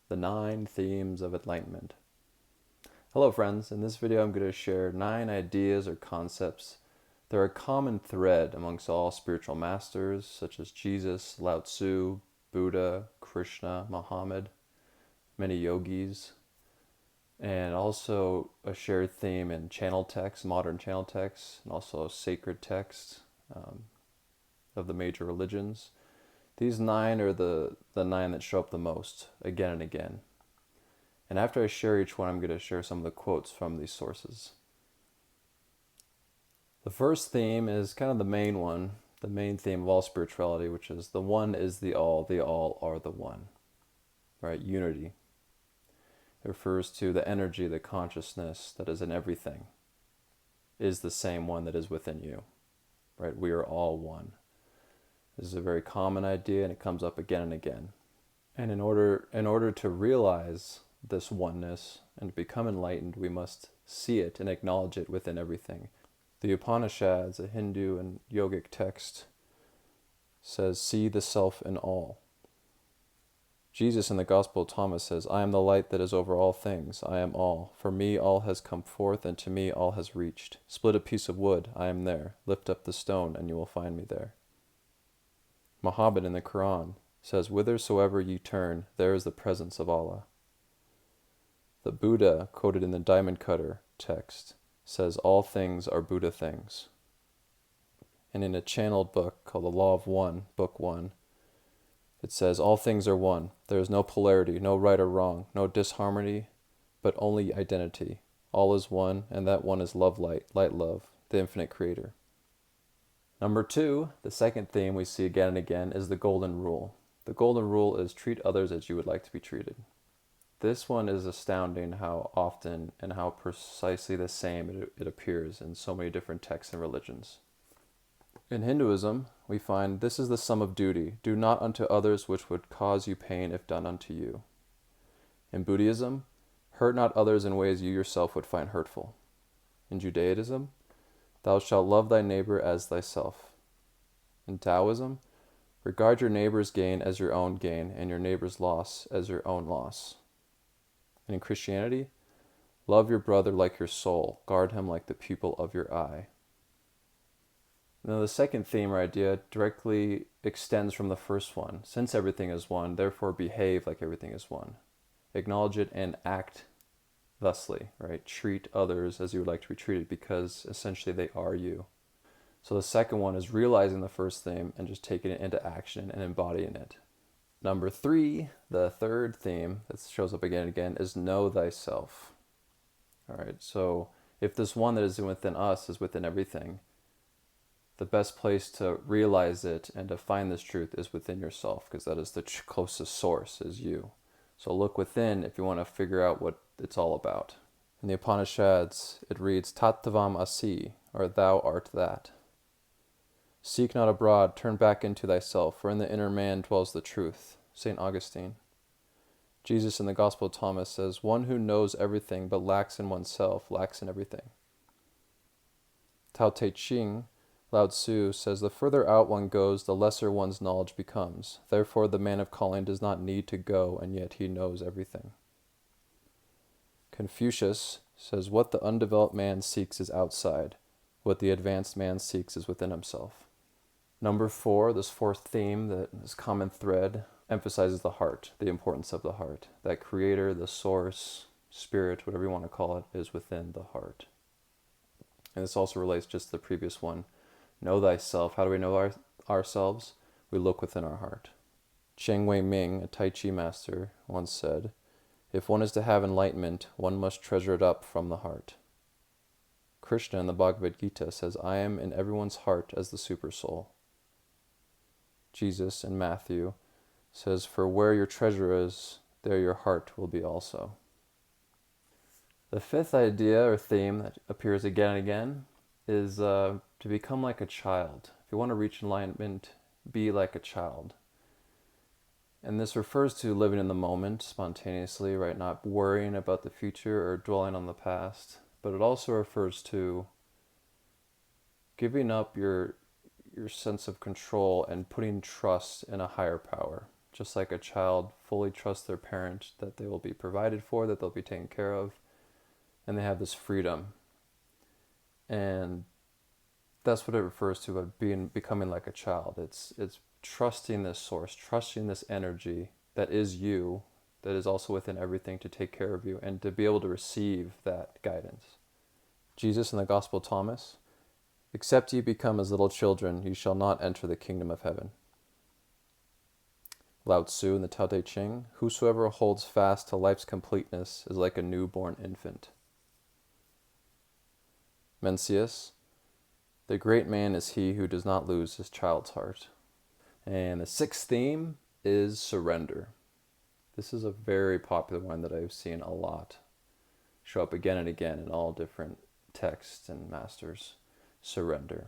the 9 themes of enlightenment. Hello friends, in this video I'm going to share 9 ideas or concepts that are a common thread amongst all spiritual masters such as Jesus, Lao Tzu, Buddha, Krishna, Muhammad, many yogis, and also a shared theme in channel texts, modern channel texts, and also sacred texts of the major religions. These 9 are the 9 that show up the most again and again. And after I share each one, I'm going to share some of the quotes from these sources. The first theme is kind of the main one, the main theme of all spirituality, which is the one is the all are the one. Right? Unity. It refers to the energy, the consciousness that is in everything is the same one that is within you. Right? We are all one. This is a very common idea and it comes up again and again. And in order to realize this oneness and to become enlightened, we must see it and acknowledge it within everything. The Upanishads, a Hindu and yogic text, says, see the self in all. Jesus in the Gospel of Thomas says, I am the light that is over all things. I am all. For me all has come forth, and to me all has reached. Split a piece of wood, I am there. Lift up the stone, and you will find me there. Muhammad in the Quran says, whithersoever ye turn, there is the presence of Allah. The Buddha, quoted in the Diamond Cutter text, says, all things are Buddha things. And in a channeled book called The Law of One, Book 1, it says, all things are one. There is no polarity, no right or wrong, no disharmony, but only identity. All is one, and that one is love light, light love, the infinite creator. Number 2, the second theme we see again and again, is the golden rule. The golden rule is treat others as you would like to be treated. This one is astounding how often and how precisely the same it appears in so many different texts and religions. In Hinduism, we find this is the sum of duty. Do not unto others which would cause you pain if done unto you. In Buddhism, hurt not others in ways you yourself would find hurtful. In Judaism, thou shalt love thy neighbor as thyself. In Taoism, regard your neighbor's gain as your own gain, and your neighbor's loss as your own loss. And in Christianity, love your brother like your soul, guard him like the pupil of your eye. Now the second theme or idea directly extends from the first one. Since everything is one, therefore behave like everything is one. Acknowledge it and act thusly, right? Treat others as you would like to be treated because essentially they are you. So the second one is realizing the first theme and just taking it into action and embodying it. Number 3, the third theme that shows up again and again, is know thyself. All right, so if this one that is within us is within everything, the best place to realize it and to find this truth is within yourself, because that is the closest source, is you. So look within if you want to figure out what it's all about. In the Upanishads, it reads, Tattvam asi, or thou art that. Seek not abroad, turn back into thyself, for in the inner man dwells the truth. St. Augustine. Jesus in the Gospel of Thomas says, one who knows everything but lacks in oneself lacks in everything. Tao Te Ching, Lao Tzu, says, the further out one goes, the lesser one's knowledge becomes. Therefore the man of calling does not need to go, and yet he knows everything. Confucius says, what the undeveloped man seeks is outside. What the advanced man seeks is within himself. Number 4, this fourth theme, that this common thread, emphasizes the heart, the importance of the heart. That creator, the source, spirit, whatever you want to call it, is within the heart. And this also relates just to the previous one. Know thyself. How do we know ourselves? We look within our heart. Cheng Wei Ming, a Tai Chi master, once said, if one is to have enlightenment, one must treasure it up from the heart. Krishna in the Bhagavad Gita says, I am in everyone's heart as the super soul. Jesus in Matthew says, for where your treasure is, there your heart will be also. The fifth idea or theme that appears again and again is to become like a child. If you want to reach enlightenment, be like a child. And this refers to living in the moment spontaneously, right? Not worrying about the future or dwelling on the past. But it also refers to giving up your sense of control and putting trust in a higher power. Just like a child fully trusts their parent that they will be provided for, that they'll be taken care of, and they have this freedom. And that's what it refers to of becoming like a child. It's trusting this source, trusting this energy that is you, that is also within everything to take care of you, and to be able to receive that guidance. Jesus in the Gospel of Thomas, except ye become as little children, you shall not enter the kingdom of heaven. Lao Tzu in the Tao Te Ching, whosoever holds fast to life's completeness is like a newborn infant. Mencius, the great man is he who does not lose his child's heart. And the sixth theme is surrender. This is a very popular one that I've seen a lot show up again and again in all different texts and masters. Surrender.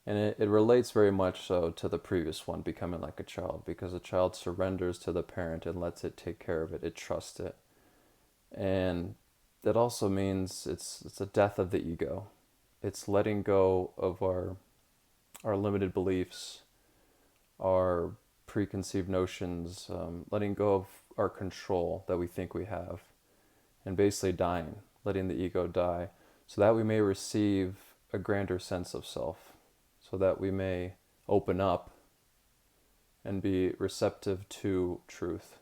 And it relates very much so to the previous one, becoming like a child, because a child surrenders to the parent and lets it take care of it. It trusts it. And that also means it's a death of the ego. It's letting go of our limited beliefs, our preconceived notions, letting go of our control that we think we have, and basically dying, letting the ego die, so that we may receive a grander sense of self, so that we may open up and be receptive to truth,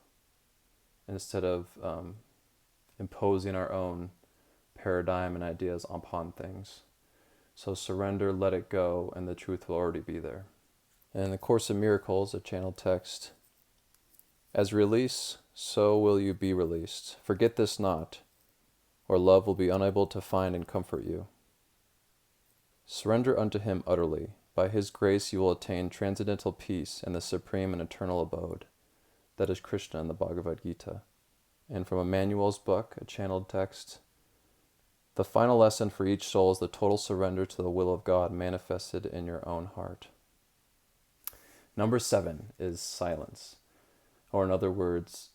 instead of imposing our own paradigm and ideas upon things. So surrender, let it go, and the truth will already be there. And in the Course in Miracles, a channeled text, as release, so will you be released. Forget this not, or love will be unable to find and comfort you. Surrender unto him utterly. By his grace you will attain transcendental peace and the supreme and eternal abode. That is Krishna in the Bhagavad Gita. And from Emmanuel's book, a channeled text, the final lesson for each soul is the total surrender to the will of God manifested in your own heart. Number 7 is silence. Or in other words,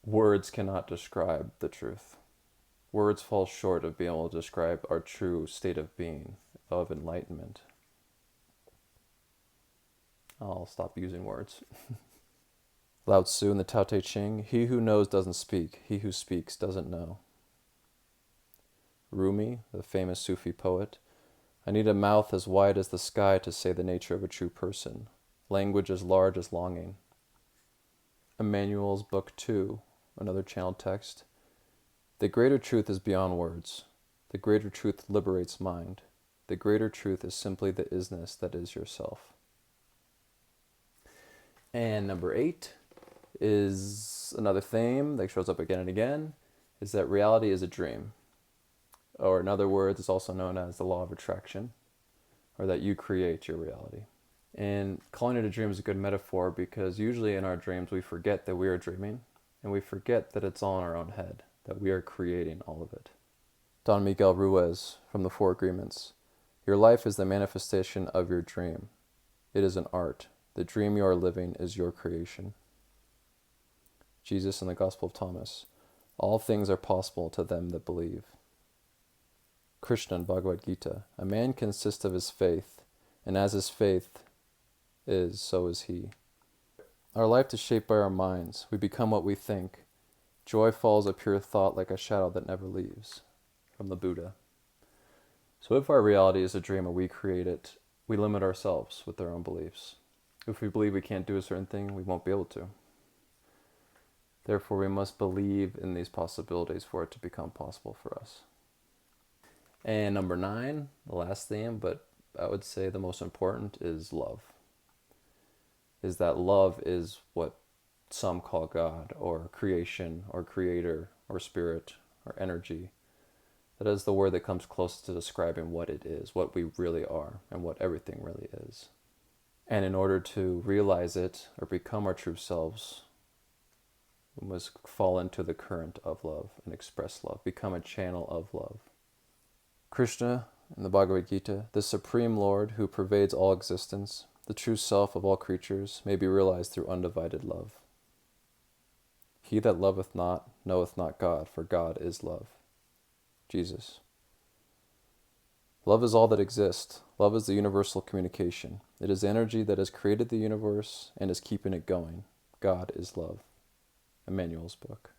words cannot describe the truth. Words fall short of being able to describe our true state of being, of enlightenment. I'll stop using words. Lao Tzu in the Tao Te Ching, he who knows doesn't speak, he who speaks doesn't know. Rumi, the famous Sufi poet, I need a mouth as wide as the sky to say the nature of a true person, language as large as longing. Emmanuel's Book 2, another channeled text, the greater truth is beyond words. The greater truth liberates mind. The greater truth is simply the isness that is yourself. And number 8 is another theme that shows up again and again, is that reality is a dream. Or in other words, it's also known as the law of attraction, or that you create your reality. And calling it a dream is a good metaphor because usually in our dreams we forget that we are dreaming, and we forget that it's all in our own head, that we are creating all of it. Don Miguel Ruiz from the Four Agreements, your life is the manifestation of your dream. It is an art. The dream you are living is your creation. Jesus in the Gospel of Thomas, all things are possible to them that believe. Krishna in Bhagavad Gita, a man consists of his faith, and as his faith is, so is he. Our life is shaped by our minds. We become what we think. Joy follows a pure thought like a shadow that never leaves. From the Buddha. So if our reality is a dream and we create it, we limit ourselves with our own beliefs. If we believe we can't do a certain thing, we won't be able to. Therefore, we must believe in these possibilities for it to become possible for us. And number 9, the last theme, but I would say the most important, is love. Is that love is what some call God, or creation, or creator, or spirit, or energy. That is the word that comes closest to describing what it is, what we really are, and what everything really is. And in order to realize it, or become our true selves, we must fall into the current of love and express love, become a channel of love. Krishna, in the Bhagavad Gita, the Supreme Lord who pervades all existence, the true self of all creatures, may be realized through undivided love. He that loveth not, knoweth not God, for God is love. Jesus. Love is all that exists. Love is the universal communication. It is the energy that has created the universe and is keeping it going. God is Love, Emmanuel's book.